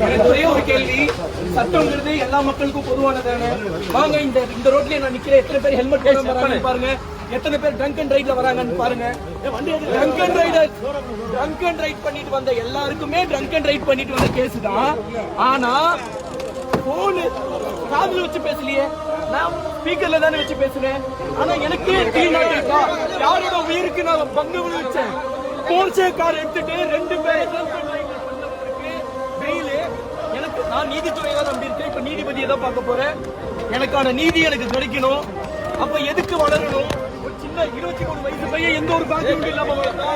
எனக்கு ஒரே ஒரு கேள்வி, சட்டம்ங்கிறது எல்லா மக்களுக்கும் பொதுவானதானே? வாங்க இந்த ரோட்லயே நான் நிக்கிறேன், எத்தனை பேர் ஹெல்மெட் போடாம பாருங்க, எத்தனை பேர் ட்ரங்க் அண்ட் ரைட்ல வராங்கன்னு பாருங்க. ட்ரங்க் அண்ட் ரைட் பண்ணிட்டு வந்த எல்லாருக்குமே ட்ரங்க் அண்ட் ரைட் பண்ணிட்டு வந்த கேஸ் தான். ஆனா போனு காதுல வச்சு பேசலையே, நான் ஸ்பீக்கர்ல தானே வச்சு பேசுறேன். ஆனா எனக்கு யாரோட உயிருக்கு நான் பங்கு விளைவிச்சேன். போர்ச்சே கார் எடுத்துட்டு 2 பேர் எனக்கு, நான் நீதித்துறையை தான் நம்பி இருக்கேன். இப்ப நீதிபதியை தான் பார்க்க போறேன். எனக்கான நீதி எனக்கு கிடைக்கணும். அப்ப எதுக்கு வளரணும்? ஒரு சின்ன 23 வயசு பையன் எந்த ஒரு பாக்கியம் இல்லாம வளர்ந்தா.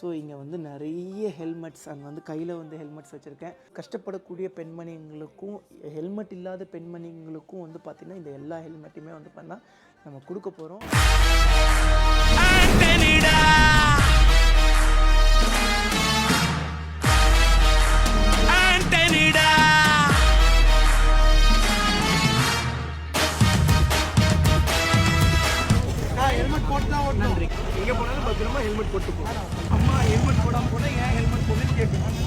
ஸோ இங்கே வந்து நிறைய ஹெல்மெட்ஸ் அங்கே வந்து கையில் வந்து ஹெல்மெட்ஸ் வச்சுருக்கேன். கஷ்டப்படக்கூடிய பெண்மணிங்களுக்கும் ஹெல்மெட் இல்லாத பெண்மணிங்களுக்கும் வந்து பார்த்திங்கன்னா இந்த எல்லா ஹெல்மெட்டையுமே வந்து பண்ணால் நம்ம கொடுக்க போகிறோம். நன்றி. எங்க போனாலும் பத்திரமா ஹெல்மெட் போட்டு போ. அம்மா ஹெல்மெட் போடாம போனா ஏன் ஹெல்மெட் போடுன்னு கேட்கணும்.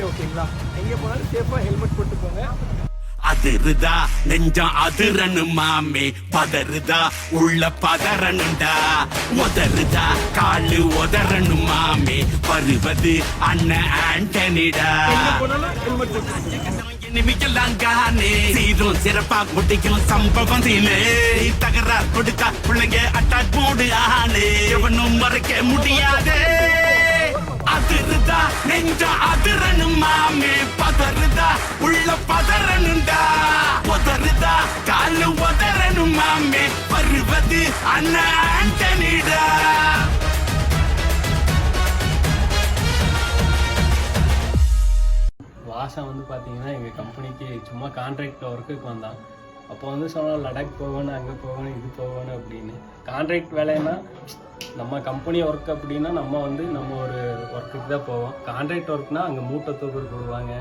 ஓகேங்களா? எங்க போனாலும் சேஃபா ஹெல்மெட் போட்டு போங்க. அதிருதா நெஞ்சம் அதிரனு மாமே, பதறுதா உள்ள பதறனுண்டா, முதருதா காலு உதறனு மாமே, வருவது அண்ணன் ஆண்டனிடா. சீரும் சிறப்பா முடிக்கும் சம்பவம் தீனே, தகராறு கொடுத்தா பிள்ளைங்க அட்டாக் போடு ஆனே, எவனும் மறைக்க முடியாது. அதிருதா நெஞ்சம் அதிரனு மாமே, பதறுதா உள்ள பதறனுண்டா, உதறுதா காலு உதறனு மாமே, வருவது அண்ணன் ஆண்டனிடா. வாசம் வந்து பார்த்தீங்கன்னா எங்கள் கம்பெனிக்கு சும்மா கான்ட்ராக்ட் ஒர்க்குக்கு வந்தான். அப்போ வந்து சொன்னால் லடாக் போகணும், அங்கே போகணும், இது போகணும் அப்படின்னு. கான்ட்ராக்ட் வேலைன்னா நம்ம கம்பெனி ஒர்க் அப்படின்னா நம்ம வந்து நம்ம ஒரு ஒர்க்குக்கு தான் போவோம். கான்ட்ராக்ட் ஒர்க்னால் அங்கே மூட்டை தூக்கல் போடுவாங்க,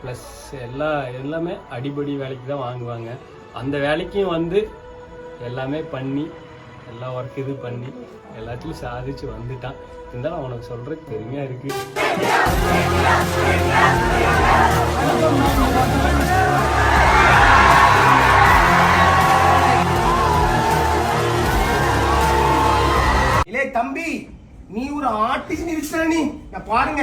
ப்ளஸ் எல்லாமே அடிபடி வேலைக்கு தான் வாங்குவாங்க. அந்த வேலைக்கும் வந்து எல்லாமே பண்ணி எல்லா ஒர்க் இது பண்ணி எல்லாத்துலையும் சாதிச்சு வந்துட்டான். இருந்தாலும் அவனுக்கு சொல்கிறதுக்கு பெருமையாக இருக்குது. இல்லே தம்பி, நீ ஒரு ஆர்டிஸ்ட் இருக்கிற நீ. நான் பாருங்க,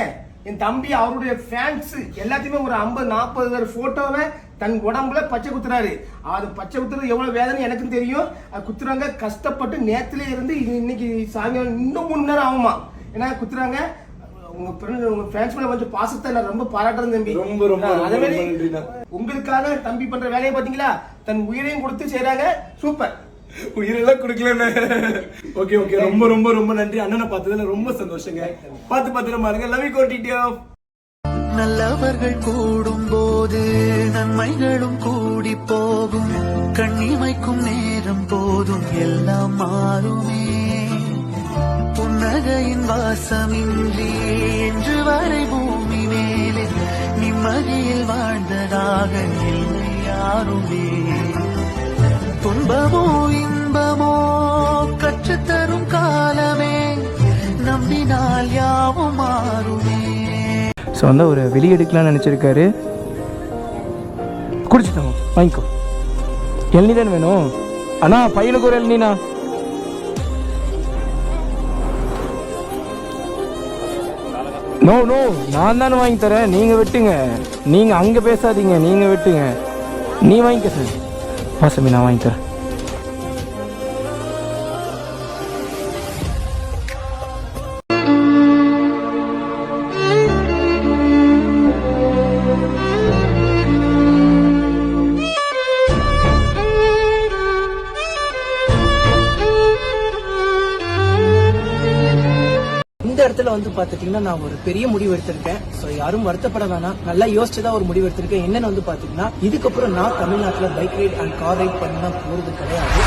என் தம்பி அவருடைய ஃபேன்ஸ் எல்லாத்தையுமே ஒரு 50-40 பேர் போட்டோவை தன் உடம்புல பச்சை குத்துறாரு. அது பச்சை குத்துறது எவ்வளவு வேதனை எனக்கும் தெரியும். அது குத்துறாங்க கஷ்டப்பட்டு நேத்துல இருந்து இன்னைக்கு சாயங்காலம் இன்னும் 3 மணி நேரம் ஆகுமா. ஏன்னா குத்துறாங்க. உங்க ஃபேன்ஸ் மேல கொஞ்சம் பாசத்தை நான் ரொம்ப பாராட்டுறேன் தம்பி. ரொம்ப ரொம்ப அதே மாதிரி உங்களுக்காக தம்பி பண்ற வேலையை பாத்தீங்களா, தன் உயிரையும் கொடுத்து செய்யறாங்க. சூப்பர். உயிரெல்லாம் குடுக்கல. ஓகே ஓகே, ரொம்ப ரொம்ப ரொம்ப நன்றி. அண்ணனை பார்த்ததுல ரொம்ப சந்தோஷங்க. பார்த்து பத்திரமா இருங்க. லவ் யூ கோட்டிட்டியா. நல்லவர்கள் கூடும் போது நன்மைகளும் கூடி போகும், கண்ணிமைக்கும் நேரம் போதும் எல்லாம் மாறுமே. புன்னகையின் வாசமின்றி என்று வரை பூமி மேலே நிம்மதியில் வாழ்ந்ததாக இல்லை யாருமே. துன்பமோ இன்பமோ கற்றுத்தரும் காலமே, நம்பினால் யாவும் மாறுமே. ஸோ வந்து ஒரு வெளியெடுக்கலாம்னு நினச்சிருக்காரு. குடிச்சுட்டோம், வாங்கிக்கோ. இளநீ தானே வேணும் அண்ணா? பையனுக்கு ஒரு இளநீண்ணா. நோ நோ, நான் தானே வாங்கி தரேன். நீங்கள் வெட்டுங்க, நீங்கள் அங்கே பேசாதீங்க, நீங்கள் வெட்டுங்க. நீ வாங்கிக்க சார். வாசமி நான் வாங்கி தரேன். சமீபத்துல வந்து பாத்துட்டீங்கன்னா நான் ஒரு பெரிய முடிவு எடுத்திருக்கேன். சோ யாரும் வருத்தப்பட வேணாம், நல்லா யோசிச்சுதான் ஒரு முடிவு எடுத்திருக்கேன். என்னன்னு வந்து பாத்தீங்கன்னா, இதுக்கப்புறம் நான் தமிழ்நாட்டுல bike ride and car right பண்ண போறது கிடையாது.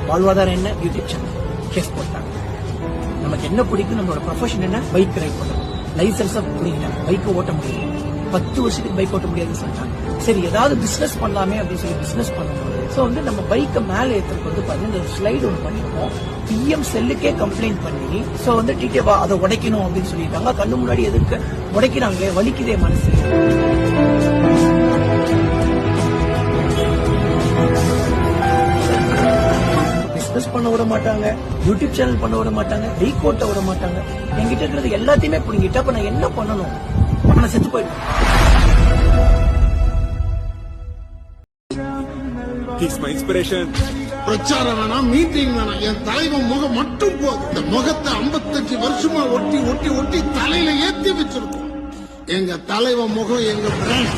வாழ்வாதாரம் என்ன, யூடியூப் சேனல் கேஸ் போட்டாங்க. நமக்கு என்ன பிடிக்கும், நம்மளோட ப்ரொஃபஷன் என்ன, பைக் ரைட் பண்ணணும். லைசன்ஸா பிடிக்கிட்டாங்க, பைக்கை ஓட்ட முடியும். 10 வருஷத்துக்கு பைக் ஓட்ட முடியாதுன்னு சொல்லிட்டாங்க. சரி ஏதாவது பிசினஸ் பண்ணலாமே அப்படின்னு சொல்லி பிசினஸ் பண்ணும்போது சோ வந்து நம்ம பைக்கை மேல ஏற்றுக்கு வந்து பாத்தீங்கன்னா இந்த ஸ்லைடு ஒன்று பண்ணிருக்கோம். பிஎம் செல்லுக்கே கம்ப்ளைண்ட் பண்ணி சோ வந்து டிடிஏ அதை உடைக்கணும் அப்படின்னு சொல்லிட்டாங்க. கண்ணு முன்னாடி எதுக்கு உடைக்கிறாங்களே, வலிக்குதே மனசு. பிசினஸ் பண்ண விட மாட்டாங்க, யூடியூப் சேனல் பண்ண விட மாட்டாங்க, பைக் ஓட்ட விட மாட்டாங்க. என்கிட்ட இருக்கிறது எல்லாத்தையுமே பிடிங்கிட்டு அப்ப நான் என்ன பண்ணணும்? நான் செத்து போயிட்டேன். He's my inspiration. பிரச்சாரம் வேணாம், மீட்டிங் வேணாம், என் தலைவன் முகம் மட்டும் போதும். இந்த முகத்தை 55 வருஷமா ஒட்டி ஒட்டி ஒட்டி தலையில ஏத்தி வச்சிருக்கோம். எங்க தலைவன் முகம் எங்க பிராண்ட்.